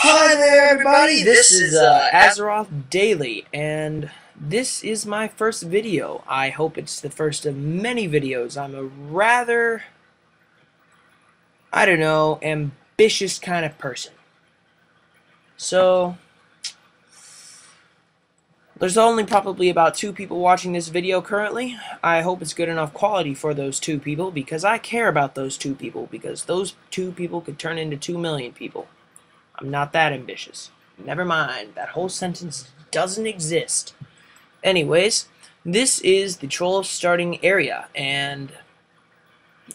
Hi there, everybody. This is Azeroth Daily, and this is my first video. I hope it's the first of many videos. I'm a rather, I don't know, ambitious kind of person. So, there's only probably about 2 people watching this video currently. I hope it's good enough quality for those 2 people, because I care about those 2 people, because those 2 people could turn into 2 million people. I'm not that ambitious. Never mind. That whole sentence doesn't exist. Anyways, this is the troll starting area, and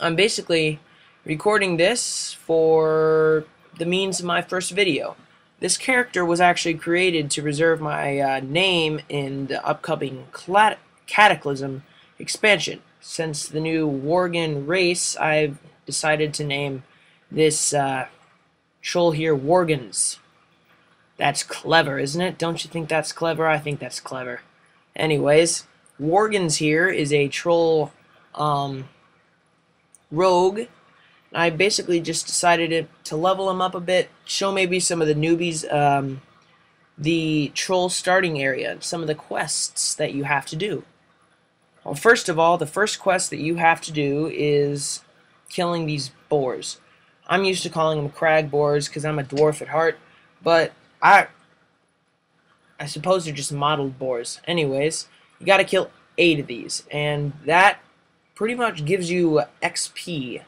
I'm basically recording this for the means of my first video. This character was actually created to reserve my name in the upcoming Cataclysm expansion. Since the new Worgen race, I've decided to name this troll here Worgens. That's clever, isn't it? Don't you think that's clever? I think that's clever. Anyways, Worgens here is a troll rogue. I basically just decided to level him up a bit, show maybe some of the newbies the troll starting area, some of the quests that you have to do. Well, first of all, the first quest that you have to do is killing these boars. I'm used to calling them crag boars because I'm a dwarf at heart, but I suppose they're just modeled boars. Anyways, you gotta kill 8 of these, and that pretty much gives you XP,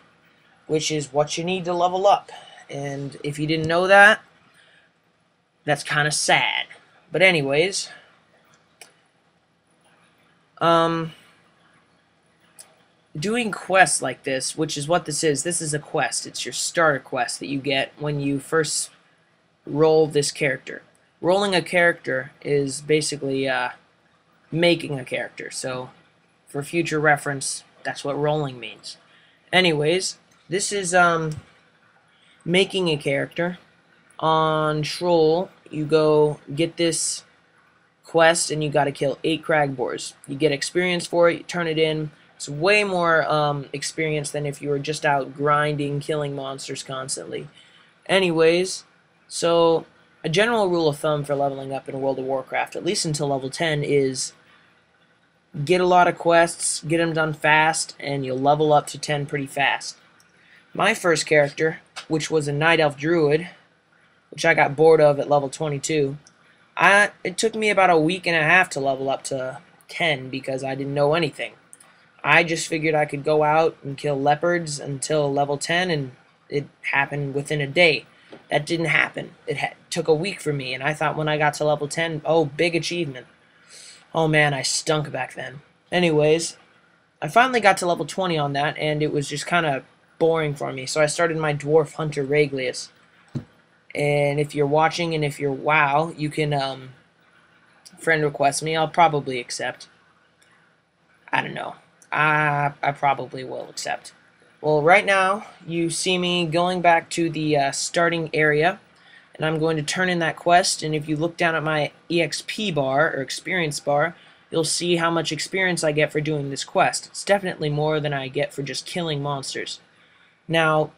which is what you need to level up. And if you didn't know that, that's kind of sad. But anyways, doing quests like this, which is what this is a quest. It's your starter quest that you get when you first roll this character. Rolling a character is basically making a character. So, for future reference, that's what rolling means. Anyways, this is making a character. On Troll, you go get this quest and you gotta kill 8 crag boars. You get experience for it, you turn it in. It's way more experience than if you were just out grinding, killing monsters constantly. Anyways, so a general rule of thumb for leveling up in World of Warcraft, at least until level 10, is get a lot of quests, get them done fast, and you'll level up to 10 pretty fast. My first character, which was a Night Elf Druid, which I got bored of at level 22, it took me about a week and a half to level up to 10 because I didn't know anything. I just figured I could go out and kill leopards until level 10, and it happened within a day. That didn't happen. It took a week for me, and I thought when I got to level 10, oh, big achievement. Oh man, I stunk back then. Anyways, I finally got to level 20 on that, and it was just kind of boring for me, so I started my Dwarf Hunter Raglius. And if you're watching, and if you're WoW, you can friend request me. I'll probably accept. I don't know. I probably will accept. Well, right now, you see me going back to the starting area, and I'm going to turn in that quest, and if you look down at my EXP bar, or experience bar, you'll see how much experience I get for doing this quest. It's definitely more than I get for just killing monsters. Now,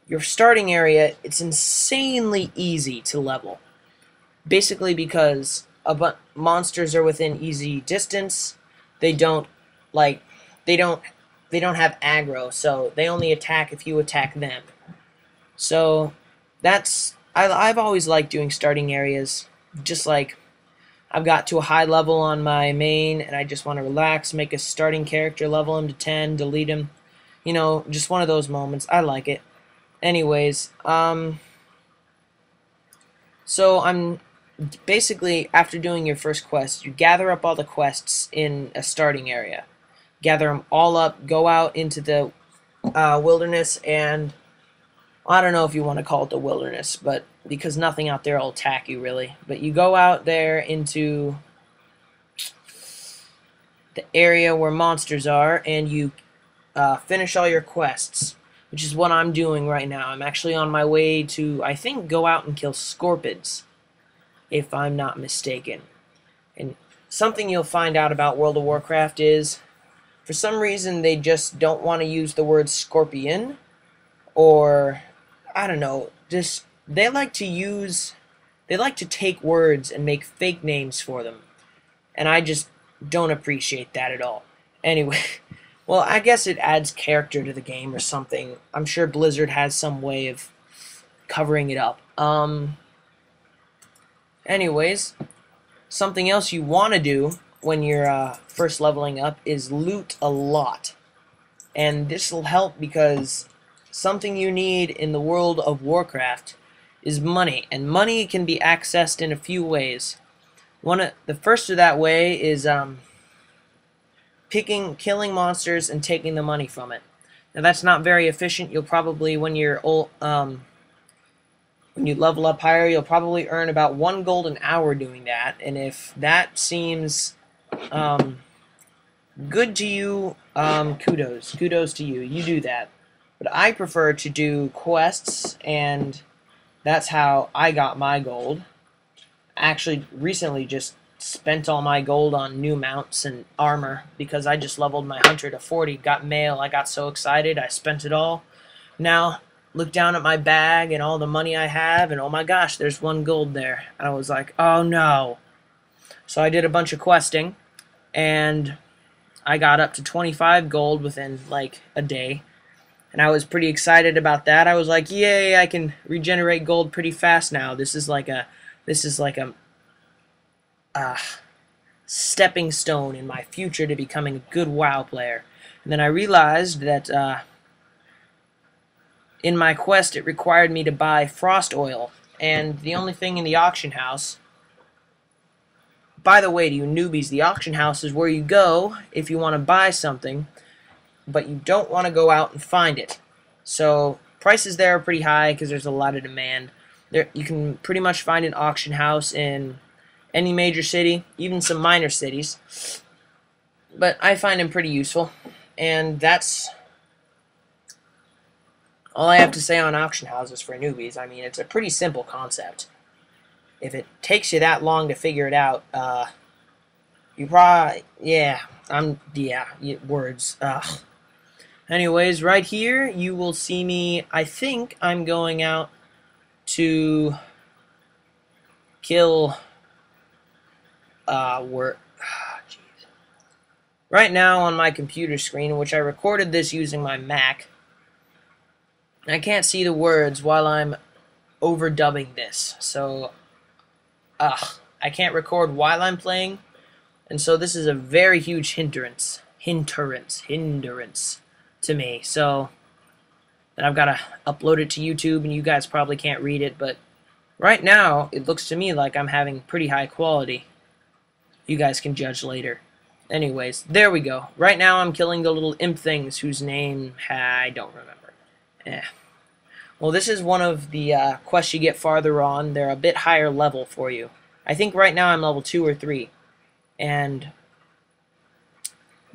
your starting area, it's insanely easy to level. Basically because monsters are within easy distance, they don't have aggro, so they only attack if you attack them. So I've always liked doing starting areas. Just like I've got to a high level on my main and I just want to relax, make a starting character, level him to 10, delete him. You know, just one of those moments. I like it. Anyways, so I'm basically, after doing your first quest, you gather up all the quests in a starting area. Gather them all up, go out into the wilderness, and I don't know if you want to call it the wilderness, but because nothing out there will attack you really. But you go out there into the area where monsters are, and you finish all your quests, which is what I'm doing right now. I'm actually on my way to, I think, go out and kill scorpids, if I'm not mistaken. And something you'll find out about World of Warcraft is, for some reason, they just don't want to use the word scorpion, or, I don't know, just they like to take words and make fake names for them, and I just don't appreciate that at all. Anyway, well, I guess it adds character to the game or something. I'm sure Blizzard has some way of covering it up. Anyways, something else you want to do when you're first leveling up is loot a lot. And this will help because something you need in the world of Warcraft is money, and money can be accessed in a few ways. The first of that way is killing monsters and taking the money from it. Now that's not very efficient. You'll probably, when you level up higher, you'll probably earn about 1 gold an hour doing that. And if that seems good to you, kudos to you. You do that. But I prefer to do quests, and that's how I got my gold. I actually recently just spent all my gold on new mounts and armor because I just leveled my hunter to 40, got mail, I got so excited, I spent it all. Now, look down at my bag and all the money I have, and oh my gosh, there's 1 gold there. I was like, oh no. So I did a bunch of questing, and I got up to 25 gold within like a day. And I was pretty excited about that. I was like, yay, I can regenerate gold pretty fast now. This is like a stepping stone in my future to becoming a good WoW player. And then I realized that in my quest it required me to buy frost oil. And the only thing in the auction house... By the way, to you newbies, the auction house is where you go if you want to buy something, but you don't want to go out and find it. So prices there are pretty high because there's a lot of demand. You can pretty much find an auction house in any major city, even some minor cities. But I find them pretty useful, and that's all I have to say on auction houses for newbies. I mean, it's a pretty simple concept. If it takes you that long to figure it out, you probably, words, ugh. Anyways, right here, you will see me, I think I'm going out to kill, jeez. Right now on my computer screen, which I recorded this using my Mac, I can't see the words while I'm overdubbing this, so, I can't record while I'm playing, and so this is a very huge hindrance to me. So then I've got to upload it to YouTube, and you guys probably can't read it, but right now it looks to me like I'm having pretty high quality. You guys can judge later. Anyways, there we go. Right now I'm killing the little imp things whose name I don't remember. Well, this is one of the quests you get farther on. They're a bit higher level for you. I think right now I'm level 2 or 3. And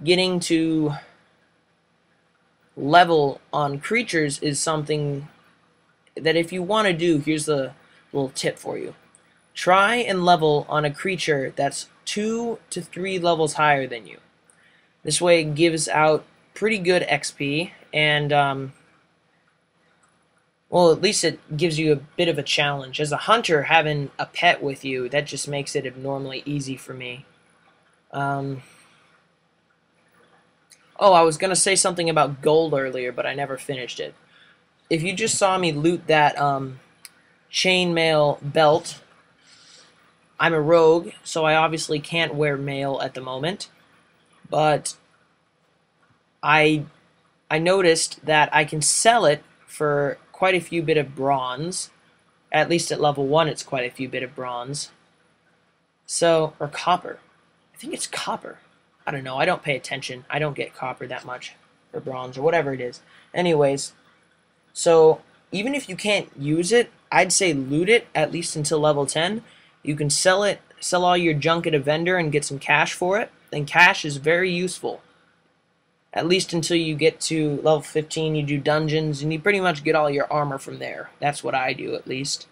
getting to level on creatures is something that if you want to do, here's a little tip for you. Try and level on a creature that's 2 to 3 levels higher than you. This way it gives out pretty good XP, and well, at least it gives you a bit of a challenge. As a hunter, having a pet with you, that just makes it abnormally easy for me. Oh, I was going to say something about gold earlier, but I never finished it. If you just saw me loot that chainmail belt, I'm a rogue, so I obviously can't wear mail at the moment. But I noticed that I can sell it for quite a few bit of bronze. At least at level 1 it's quite a few bit of bronze. So, or copper. I think it's copper. I don't know, I don't pay attention. I don't get copper that much, or bronze, or whatever it is. Anyways, so even if you can't use it, I'd say loot it, at least until level 10. You can sell it, sell all your junk at a vendor and get some cash for it. And cash is very useful. At least until you get to level 15, you do dungeons, and you pretty much get all your armor from there. That's what I do, at least.